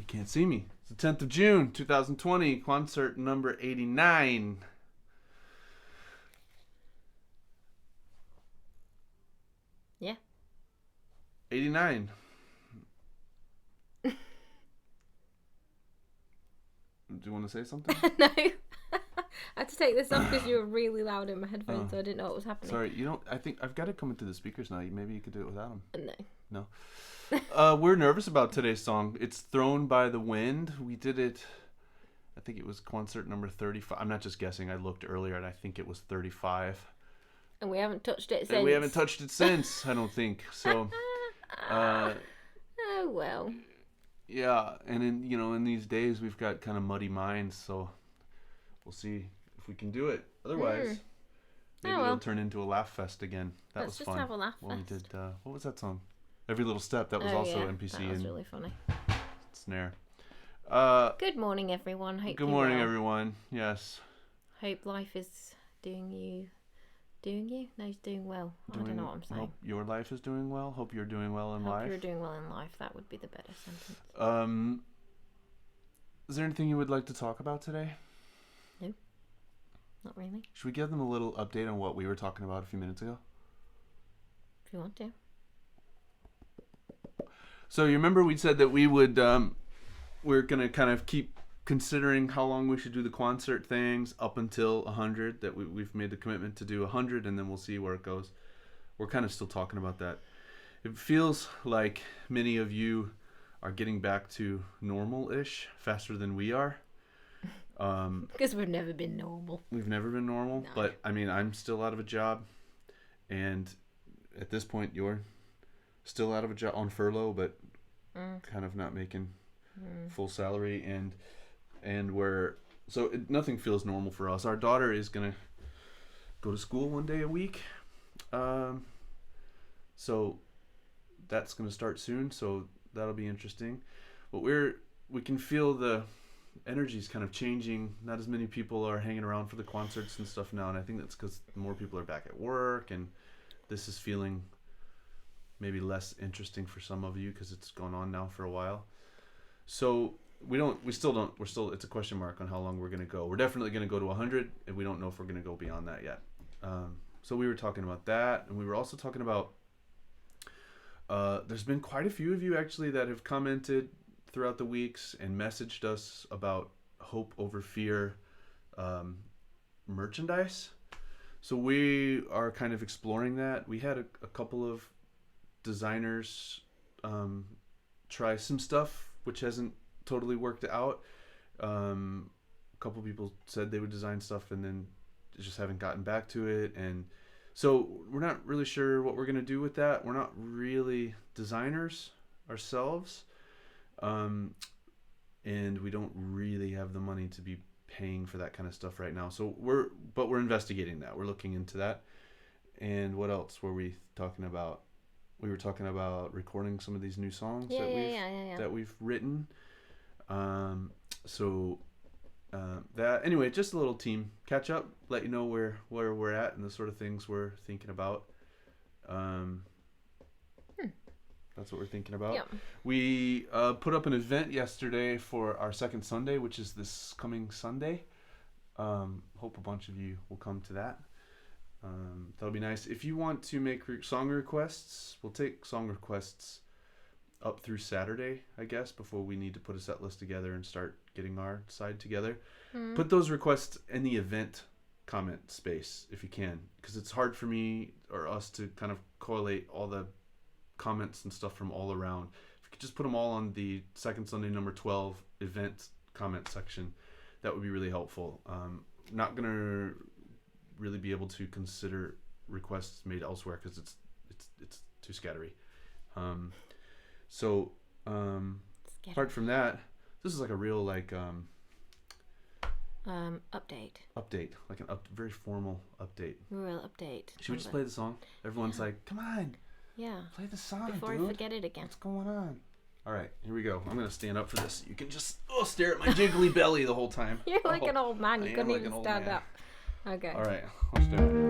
can't see me. It's the 10th of June, 2020, Quoncert number 89. Yeah. 89. Do you want to say something? No. I had to take this off because you were really loud in my headphones, so I didn't know what was happening. Sorry, I think I've got to come into the speakers now. Maybe you could do it without them. No. We're nervous about today's song. It's Thrown by the Wind. We did it, I think it was Quoncert number 35. I'm not just guessing. I looked earlier and I think it was 35. And we haven't touched it since. And we haven't touched it since, I don't think. So, oh, well. Yeah, and in these days we've got kind of muddy minds, so we'll see if we can do it. Otherwise, maybe it'll turn into a laugh fest again. Let's was just fun. have a laugh When fest. we did, what was that song? Every Little Step. That was also NPC that was and really funny. snare. Good morning, everyone. Hope Good morning, everyone. Yes. Hope life is doing you? No, it's doing well. I don't know what I'm saying. Hope your life is doing well. Hope you're doing well in life. Hope you're doing well in life. That would be the better sentence. Is there anything you would like to talk about today? No, not really. Should we give them a little update on what we were talking about a few minutes ago? If you want to. So you remember we said that we would, we're going to kind of keep considering how long we should do the Quoncert things up until 100, that we've made the commitment to do 100, and then we'll see where it goes. We're kind of still talking about that. It feels like many of you are getting back to normal-ish faster than we are. Because we've never been normal. We've never been normal, No. but I mean, I'm still out of a job, and at this point, you're still out of a job on furlough, but kind of not making full salary, and nothing feels normal for us. Our daughter is gonna go to school one day a week, so that's gonna start soon. So that'll be interesting. But we can feel the energy's kind of changing. Not as many people are hanging around for the concerts and stuff now, and I think that's because more people are back at work, and this is feeling maybe less interesting for some of you because it's gone on now for a while. So it's a question mark on how long we're going to go. We're definitely going to go to 100, and we don't know if we're going to go beyond that yet. So we were talking about that, and we were also talking about, there's been quite a few of you actually that have commented throughout the weeks and messaged us about Hope Over Fear merchandise. So we are kind of exploring that. We had a couple of designers try some stuff which hasn't totally worked out. A couple people said they would design stuff and then just haven't gotten back to it, and so we're not really sure what we're going to do with that. We're not really designers ourselves, and we don't really have the money to be paying for that kind of stuff right now. So we're investigating that. We're looking into that. And what else were we talking about? We were talking about recording some of these new songs that we've written. That anyway, just a little team catch up, let you know where we're at and the sort of things we're thinking about. That's what we're thinking about. Yeah. We put up an event yesterday for our second Sunday, which is this coming Sunday. Hope a bunch of you will come to that. That'll be nice. If you want to make song requests, we'll take song requests up through Saturday, I guess, before we need to put a set list together and start getting our side together. Put those requests in the event comment space if you can, because it's hard for me or us to kind of collate all the comments and stuff from all around. If you could just put them all on the second Sunday number 12 event comment section, that would be really helpful. Not gonna really be able to consider requests made elsewhere because it's too scattery. Apart from that, this is like a real update, like very formal update. Real update. Should we just play the song? Everyone's like, come on, play the song before dude. I forget it again. What's going on? All right, here we go. I'm gonna stand up for this. You can just stare at my jiggly belly the whole time. You're like an old man. You couldn't even stand man. up. Okay. All right, let's do it.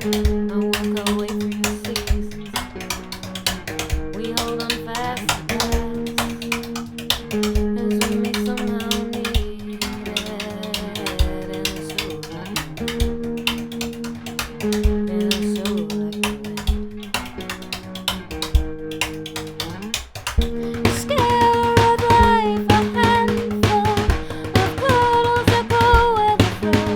I walk away through seasons. We hold on fast to past as we may somehow need it in a soul like the wind. In a soul like the wind. Scare of life, a handful of puddles that go where they flow.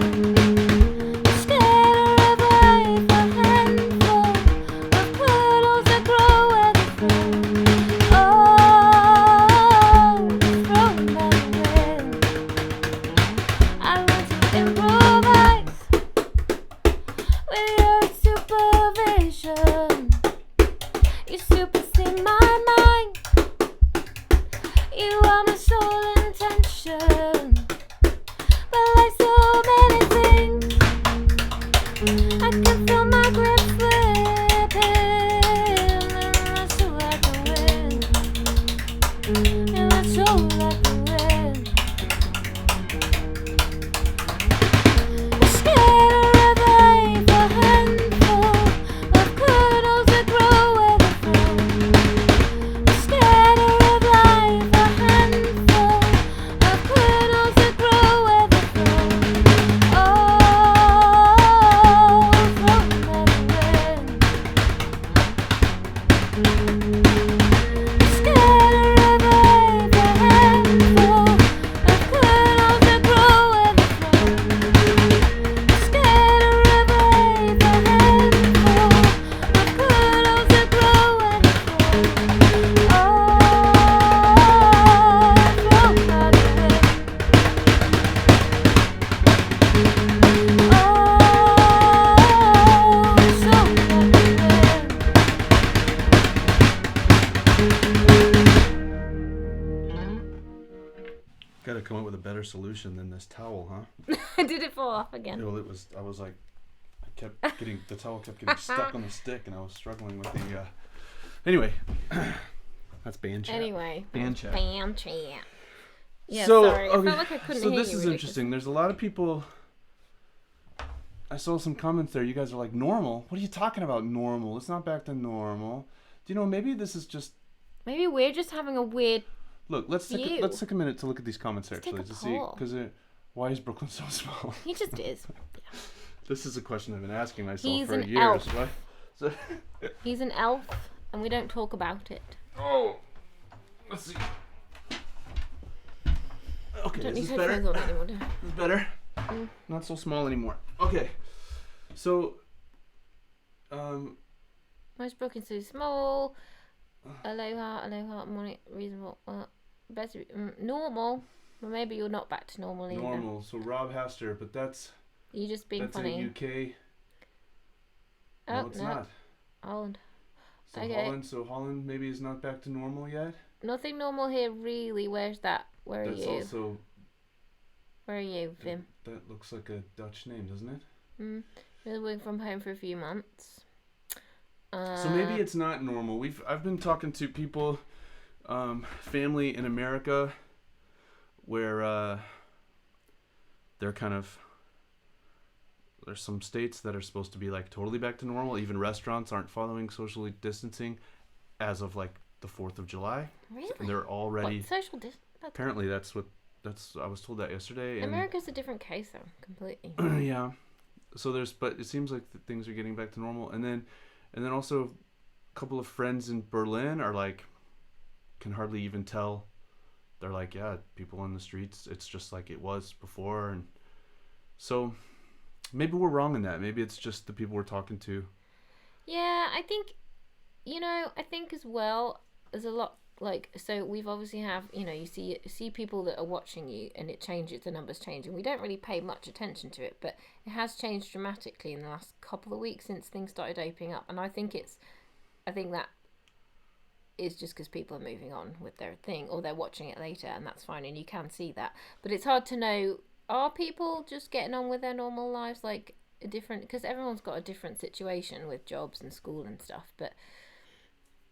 Scatter of life, a handful of puddles that grow where they flow. Oh, thrown by the wind. I learned to improvise with your supervision. You supersede my mind. You are my sole intention. But like so many things, I can feel my grip slipping. And I so like the wind. And I so like the wind. Scatter of life, a handful of puddles that grow where they flow. Scatter of life, a handful of puddles that grow where they flow. Oh, thrown by the wind. Scatter of life, a handful of puddles that grow where they flow. Scatter of life, a handful of puddles that grow where they flow. Oh, thrown by the wind. Oh, so like the Gotta come up with a better solution than this towel, huh? wind. Did it fall off again? Well, I was like, the towel kept getting stuck on the stick, and I was struggling with the. Anyway, that's band chat. Anyway. Band chat. Band chat. Yeah, So, sorry. I okay, felt like I couldn't so hear this you is really interesting. There's a lot of people. I saw some comments there. You guys are like, normal? What are you talking about, normal? It's not back to normal. Do you know, maybe this is just. Maybe we're just having a weird. Look, let's take View. let's take a minute to look at these comments Let's take actually a to see poll. because why is Brooklyn so small? He just is. This is a question I've been asking myself He's for an years. elf. What? So, He's an elf, and we don't talk about it. oh, let's see. Okay, Don't is need this better? headphones on anymore, do I? This is better. Mm. Not so small anymore. Okay, so Why is Brooklyn so small? Aloha, morning, reasonable. Better normal. Well, maybe you're not back to normal either. normal. So Rob Haster, but that's You just being funny. in UK. Oh, No, it's no. not. Holland. So Okay. Holland maybe is not back to normal yet. Nothing normal here, really. Where's that? Where are That's you? also Where are you, Vim? that looks like a Dutch name, doesn't it? Been working from home for a few months. So maybe it's not normal. I've been talking to people, family in America, where they're kind of. There's some states that are supposed to be like totally back to normal. Even restaurants aren't following social distancing, as of like the 4th of July. Really? And they're already. What, social distance? Apparently, I was told that yesterday. And America's a different case, though, completely. yeah. So but it seems like things are getting back to normal, and then also a couple of friends in Berlin are like, can hardly even tell. They're like, yeah, people on the streets, it's just like it was before, and so maybe we're wrong in that. Maybe it's just the people we're talking to. Yeah, I think as well, there's a lot. Like, so we've obviously have, you see people that are watching you, and it changes, the numbers change, and we don't really pay much attention to it, but it has changed dramatically in the last couple of weeks since things started opening up. And I think that is just because people are moving on with their thing, or they're watching it later, and that's fine, and you can see that. But it's hard to know, are people just getting on with their normal lives, like a different, because everyone's got a different situation with jobs and school and stuff. But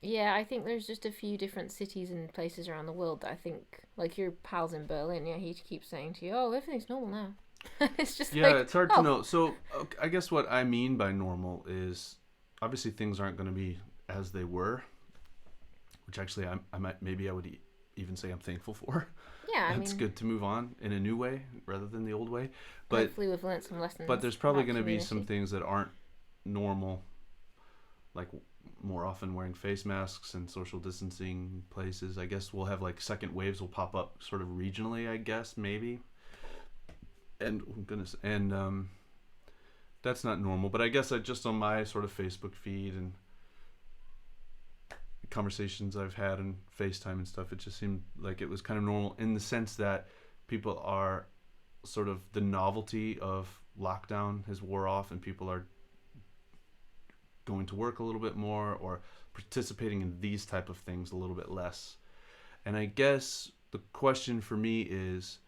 yeah, I think there's just a few different cities and places around the world that I think, like your pals in Berlin, yeah, he keeps saying to you, oh, everything's normal now. It's just Yeah, like, it's hard to oh, know. So I guess what I mean by normal is obviously things aren't going to be as they were, which actually I might maybe I would even say I'm thankful for. yeah, I It's mean, good to move on in a new way rather than the old way. But hopefully we've learnt some but lessons there's probably about going to be some community. things that aren't normal, like more often wearing face masks and social distancing places. I guess we'll have like second waves will pop up sort of regionally, I guess, maybe. And oh goodness, and that's not normal. But I guess I just on my sort of Facebook feed and conversations I've had and FaceTime and stuff, it just seemed like it was kind of normal in the sense that people are sort of the novelty of lockdown has wore off and people are going to work a little bit more or participating in these type of things a little bit less. And I guess the question for me is,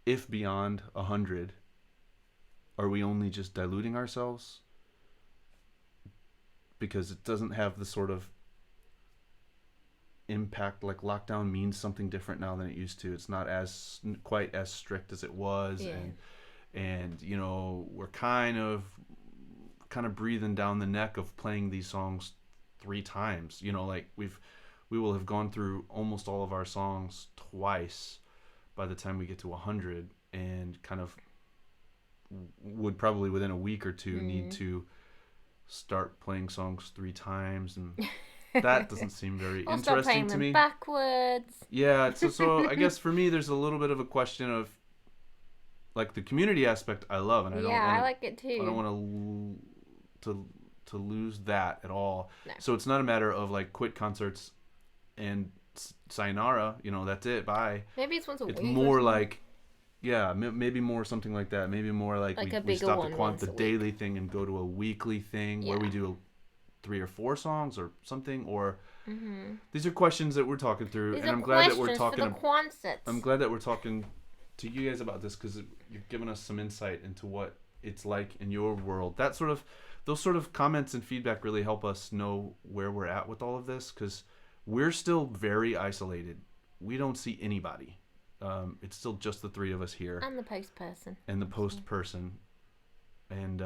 if beyond 100, are we only just diluting ourselves? Because it doesn't have the sort of impact, like lockdown means something different now than it used to. It's not as quite as strict as it was. Yeah. And you know, we're kind of breathing down the neck of playing these songs 3 times. You know, like we will have gone through almost all of our songs twice by the time we get to 100, and kind of would probably within a week or two need to start playing songs 3 times, and that doesn't seem very Or start interesting playing to them me. backwards. Yeah, so I guess for me there's a little bit of a question of like the community aspect I love, and I don't Yeah, I want like it too. I don't want to lose that at all. No. So it's not a matter of like quit concerts and sayonara, you know, that's it, bye. Maybe it's once a It's week. more like, yeah, maybe more something like that. Maybe more like, Like a we bigger stop one once the a week. daily thing and go to a weekly thing where we Yeah. do 3 or 4 songs or something. Or these are questions that we're talking through, These and are I'm glad that we're questions talking. for the Quoncert. I'm glad that we're talking to you guys about this because you've given us some insight into what it's like in your world. That sort of those sort of comments and feedback really help us know where we're at with all of this, because we're still very isolated. We don't see anybody. It's still just the 3 of us here And the post person. and the post person, and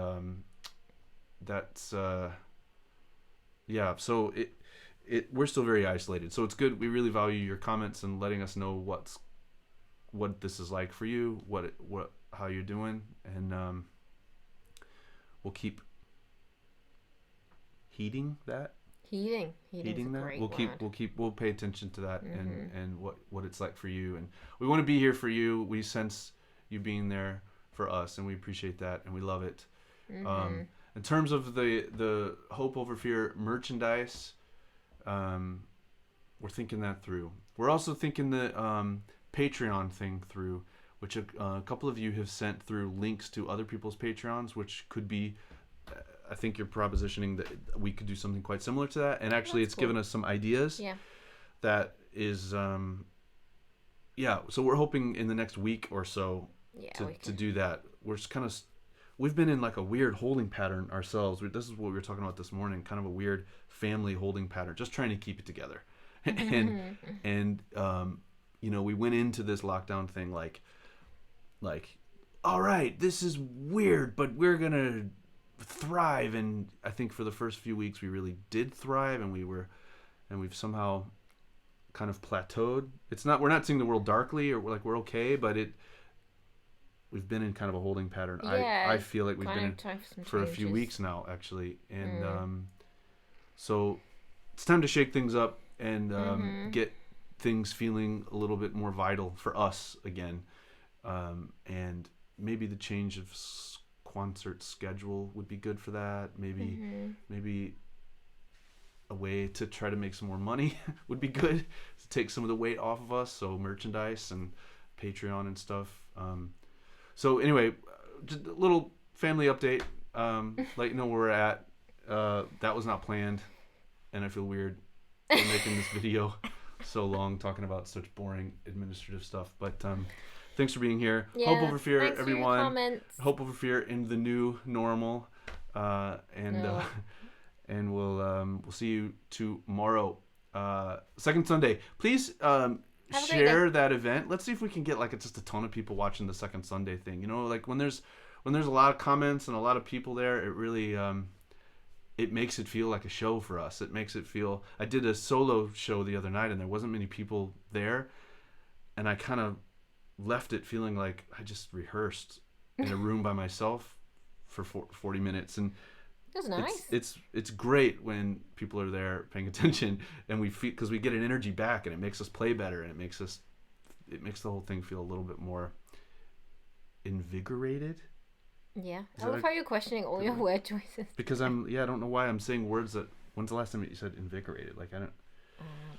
that's yeah. So we're still very isolated. So it's good. We really value your comments and letting us know what this is like for you, how you're doing, and we'll keep heeding that. Heeding that. We'll pay attention to that, and what it's like for you, and we want to be here for you. We sense you being there for us, and we appreciate that, and we love it. In terms of the Hope Over Fear merchandise, we're thinking that through. We're also thinking the Patreon thing through, which a couple of you have sent through links to other people's Patreons, which could be, I think you're propositioning that we could do something quite similar to that. And actually, it's given us some ideas. Yeah. That is, yeah. So we're hoping in the next week or so to do that. We're just kind of, we've been in like a weird holding pattern ourselves. This is what we were talking about this morning, kind of a weird family holding pattern, just trying to keep it together. and you know, we went into this lockdown thing like, all right, this is weird, but we're gonna thrive. And I think for the first few weeks we really did thrive, and we've somehow kind of plateaued. We're not seeing the world darkly, or we're okay, but we've been in kind of a holding pattern. Yeah, I feel like we've been in for a few weeks now, actually, and so it's time to shake things up and get things feeling a little bit more vital for us again, and maybe the change of Quoncert schedule would be good for that. Maybe a way to try to make some more money would be good to take some of the weight off of us. So merchandise and Patreon and stuff. So anyway, just a little family update. Let you know where we're at. That was not planned, and I feel weird for making this video so long talking about such boring administrative stuff. But thanks for being here. Yeah, Hope Over Fear, thanks everyone. For your comments. Hope Over Fear in the new normal. And we'll see you tomorrow, second Sunday. Please Have a great day. share that event. Let's see if we can get like just a ton of people watching the second Sunday thing. You know, like when there's a lot of comments and a lot of people there, it really it makes it feel like a show for us. It makes it feel. I did a solo show the other night and there wasn't many people there, and I kind of left it feeling like I just rehearsed in a room by myself for 40 minutes, and That's nice. it's great when people are there paying attention, and we feel, because we get an energy back, and it makes us play better, and it makes the whole thing feel a little bit more invigorated. Yeah. I love how you're questioning all your word choices. Because I don't know why I'm saying words that. When's the last time you said invigorated? Like, I don't.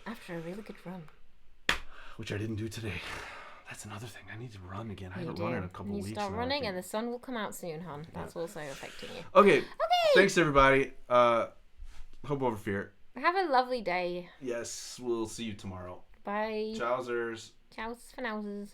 After a really good run. Which I didn't do today. That's another thing. I need to run again. I haven't do. run in a couple You weeks. start now, running, and the sun will come out soon, hon. That's also affecting you. Okay. Thanks, everybody. Hope over fear. Have a lovely day. Yes, we'll see you tomorrow. Bye. Chowsers. Ciao for nowsers.